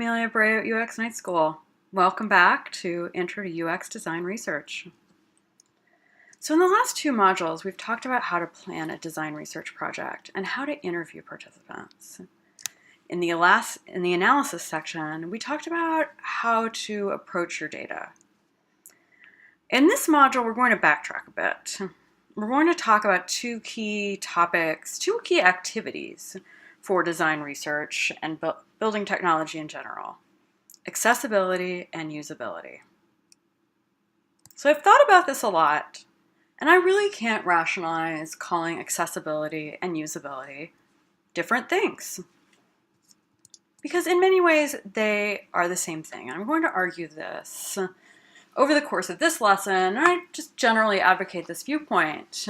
Amelia Bray at UX Night School. Welcome back to Intro to UX Design Research. So in the last two modules, we've talked about how to plan a design research project and how to interview participants. In the analysis section, we talked about how to approach your data. In this module, we're going to backtrack a bit. We're going to talk about two key topics, two key activities for design research and building technology in general: accessibility and usability. So I've thought about this a lot, and I really can't rationalize calling accessibility and usability different things, because in many ways they are the same thing. And I'm going to argue this over the course of this lesson. I just generally advocate this viewpoint.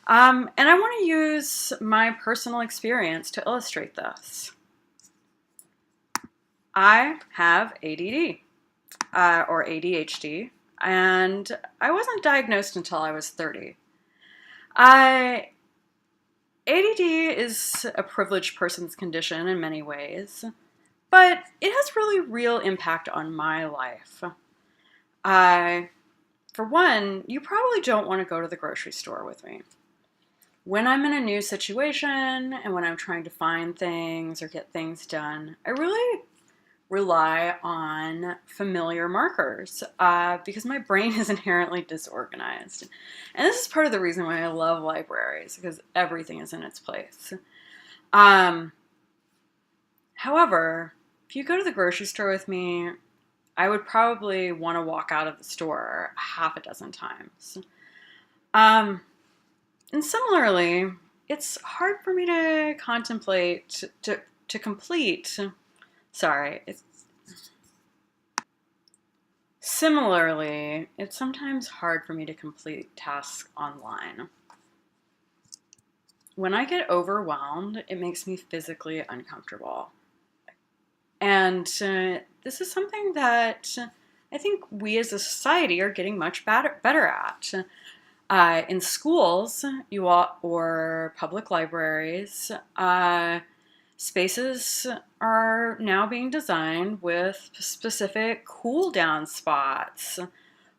And I want to use my personal experience to illustrate this. I have ADD, or ADHD, and I wasn't diagnosed until I was 30. ADD is a privileged person's condition in many ways, but it has really real impact on my life. For one, you probably don't want to go to the grocery store with me. When I'm in a new situation and when I'm trying to find things or get things done, I really rely on familiar markers because my brain is inherently disorganized. And this is part of the reason why I love libraries, because everything is in its place. However, if you go to the grocery store with me, I would probably want to walk out of the store half a dozen times. And similarly, it's hard for me to contemplate, to complete. Similarly, it's sometimes hard for me to complete tasks online. When I get overwhelmed, it makes me physically uncomfortable. And this is something that I think we as a society are getting much better at. In schools or public libraries, spaces are now being designed with specific cool-down spots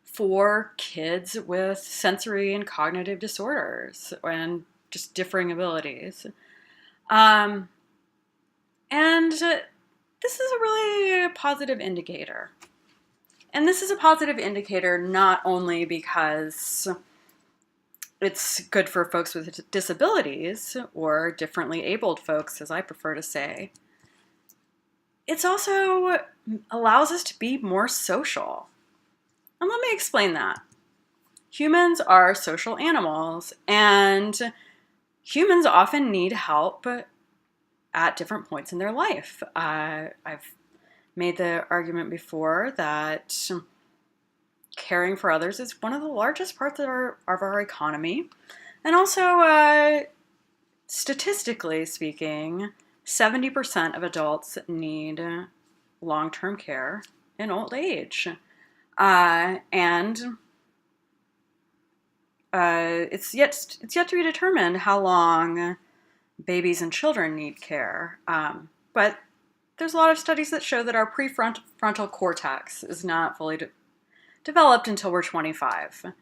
for kids with sensory and cognitive disorders and just differing abilities. And this is a really positive indicator. And this is a positive indicator not only because it's good for folks with disabilities, or differently abled folks, as I prefer to say. It also allows us to be more social. And let me explain that. Humans are social animals, and humans often need help at different points in their life. I've made the argument before that caring for others is one of the largest parts of our economy. And also, statistically speaking, 70% of adults need long-term care in old age. It's yet to be determined how long babies and children need care. But there's a lot of studies that show that our prefrontal cortex is not fully developed until we're 25.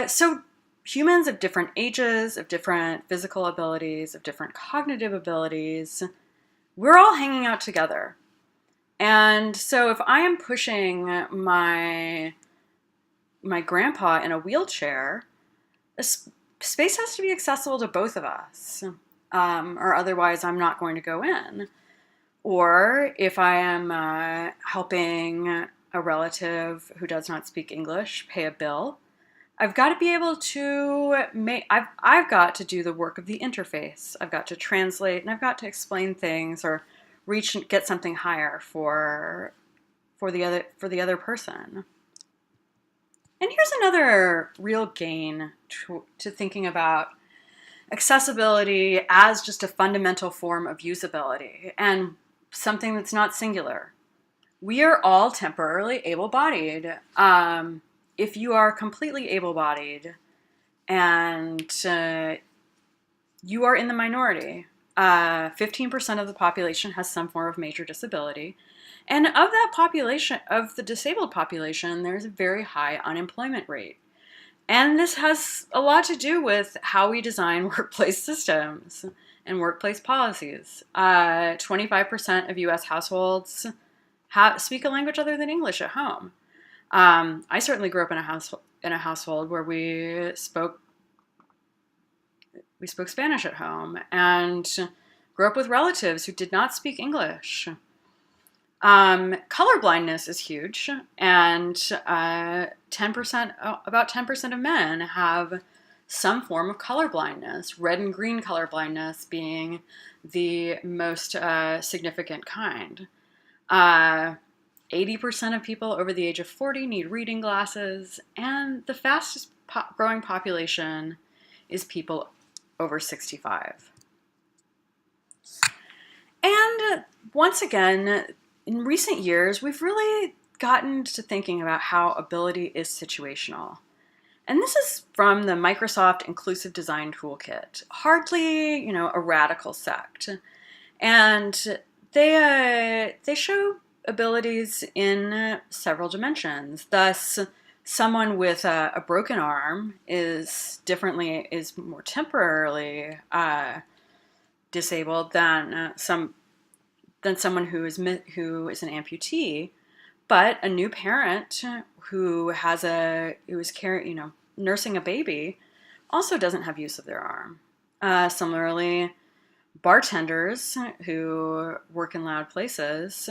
So humans of different ages, of different physical abilities, of different cognitive abilities, we're all hanging out together. And so if I am pushing my grandpa in a wheelchair, a space has to be accessible to both of us, or otherwise I'm not going to go in. Or if I am helping a relative who does not speak English pay a bill, I've got to be able to I've got to do the work of the interface. I've got to translate, and I've got to explain things or reach and get something higher for the other person. And here's another real gain to thinking about accessibility as just a fundamental form of usability and something that's not singular. We are all temporarily able-bodied. If you are completely able-bodied and you are in the minority, 15% of the population has some form of major disability, And of that population, of the disabled population, there's a very high unemployment rate. And this has a lot to do with how we design workplace systems and workplace policies. 25% of US households speak a language other than English at home. I certainly grew up in a household where we spoke Spanish at home, and grew up with relatives who did not speak English. Color blindness is huge, and 10%, about 10% of men have some form of color blindness, red and green color blindness being the most significant kind. 80% of people over the age of 40 need reading glasses, and the fastest growing population is people over 65. And once again, in recent years, we've really gotten to thinking about how ability is situational. And this is from the Microsoft Inclusive Design Toolkit, hardly, a radical sect. And they show abilities in several dimensions. Thus, someone with a broken arm is more temporarily disabled than someone who is an amputee, but a new parent who is nursing a baby also doesn't have use of their arm. Similarly, bartenders who work in loud places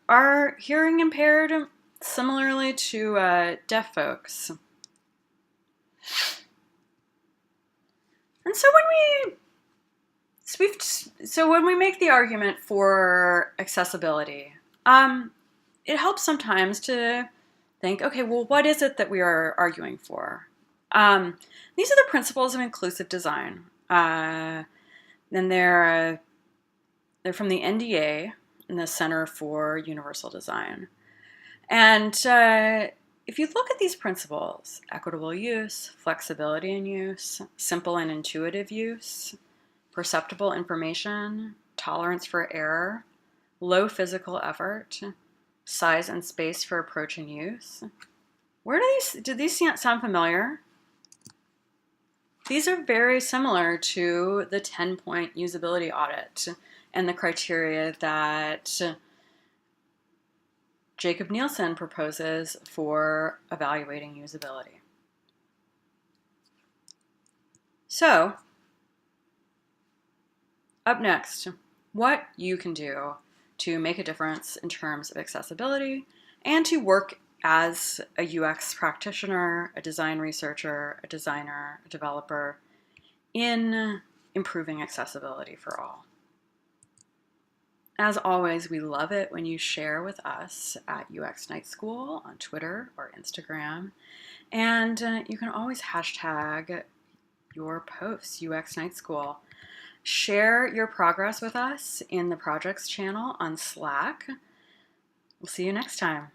are hearing impaired, similarly to deaf folks. And so when we make the argument for accessibility, it helps sometimes to think, okay, well, what is it that we are arguing for? These are the principles of inclusive design. And they're from the NDA and the Center for Universal Design. And if you look at these principles, equitable use, flexibility in use, simple and intuitive use, perceptible information, tolerance for error, low physical effort, size and space for approach and use. Do these sound familiar? These are very similar to the 10-point usability audit and the criteria that Jacob Nielsen proposes for evaluating usability. So, up next, what you can do to make a difference in terms of accessibility and to work as a UX practitioner, a design researcher, a designer, a developer in improving accessibility for all. As always, we love it when you share with us at UX Night School on Twitter or Instagram. And you can always hashtag your posts, UX Night School. Share your progress with us in the projects channel on Slack. We'll see you next time.